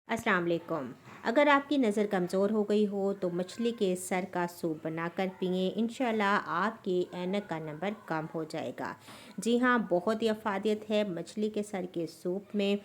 अस्सलाम वालेकुम। अगर आपकी नज़र कमज़ोर हो गई हो तो मछली के सर का सूप बनाकर पिए, इंशाल्लाह आपकी ऐनक का नंबर कम हो जाएगा। जी हाँ, बहुत ही अफादियत है मछली के सर के सूप में।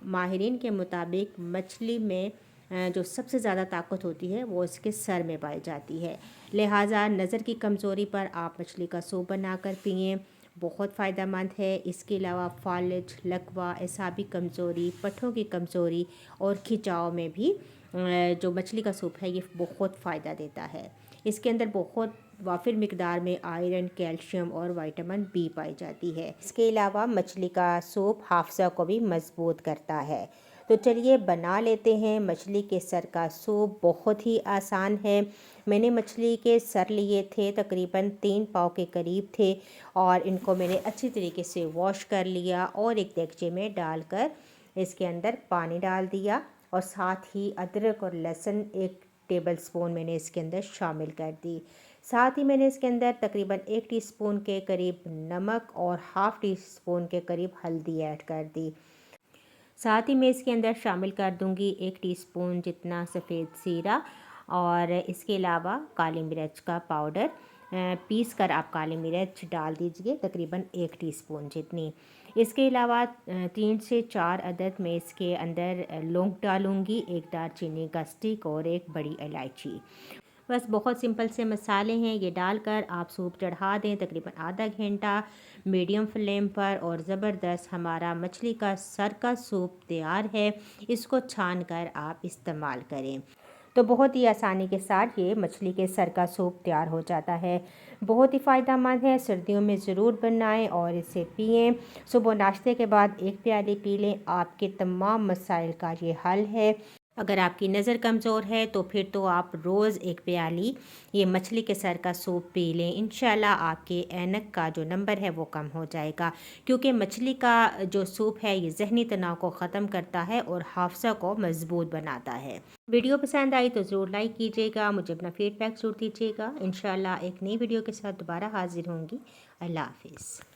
माहिरीन के मुताबिक मछली में जो सबसे ज़्यादा ताकत होती है वो इसके सर में पाई जाती है। लिहाजा नज़र की कमज़ोरी पर आप मछली का सूप बनाकर पिए, बहुत फ़ायदेमंद है। इसके अलावा फालिज, लकवा, एसाबी कमज़ोरी, पट्ठों की कमज़ोरी और खिंचाव में भी जो मछली का सूप है ये बहुत फ़ायदा देता है। इसके अंदर बहुत वाफिर मिकदार में आयरन, कैल्शियम और विटामिन बी पाई जाती है। इसके अलावा मछली का सूप हाफजा को भी मजबूत करता है। तो चलिए बना लेते हैं मछली के सर का सूप। बहुत ही आसान है। मैंने मछली के सर लिए थे, तकरीबन 3 पाव के करीब थे, और इनको मैंने अच्छी तरीके से वॉश कर लिया और एक देगचे में डालकर इसके अंदर पानी डाल दिया और साथ ही अदरक और लहसुन 1 टेबल स्पून मैंने इसके अंदर शामिल कर दी। साथ ही मैंने इसके अंदर तकरीबन 1 टीस्पून के करीब नमक और हाफ़ टी स्पून के करीब हल्दी ऐड कर दी। साथ ही मैं इसके अंदर शामिल कर दूंगी 1 टीस्पून जितना सफ़ेद ज़ीरा, और इसके अलावा काली मिर्च का पाउडर पीस कर आप काली मिर्च डाल दीजिए, तकरीबन 1 टीस्पून जितनी। इसके अलावा 3 से 4 अदद मैं इसके अंदर लौंग डालूंगी, 1 दालचीनी का स्टिक और 1 बड़ी इलायची। बस बहुत सिंपल से मसाले हैं, ये डालकर आप सूप चढ़ा दें तकरीबन आधा घंटा मीडियम फ्लेम पर, और ज़बरदस्त हमारा मछली का सर का सूप तैयार है। इसको छान कर आप इस्तेमाल करें तो बहुत ही आसानी के साथ ये मछली के सर का सूप तैयार हो जाता है। बहुत ही फ़ायदेमंद है, सर्दियों में ज़रूर बनाएं और इसे पिएं। सुबह नाश्ते के बाद 1 प्याली पी लें, आपके तमाम मसाइल का ये हल है। अगर आपकी नज़र कमज़ोर है तो फिर तो आप रोज़ 1 प्याली ये मछली के सर का सूप पी लें, इंशाल्लाह आपके ऐनक का जो नंबर है वो कम हो जाएगा। क्योंकि मछली का जो सूप है ये ज़हनी तनाव को ख़त्म करता है और हाफजा को मज़बूत बनाता है। वीडियो पसंद आई तो ज़रूर लाइक कीजिएगा, मुझे अपना फीडबैक ज़रूर दीजिएगा। इंशाल्लाह एक नई वीडियो के साथ दोबारा हाजिर होंगी। अल्लाह हाफिज़।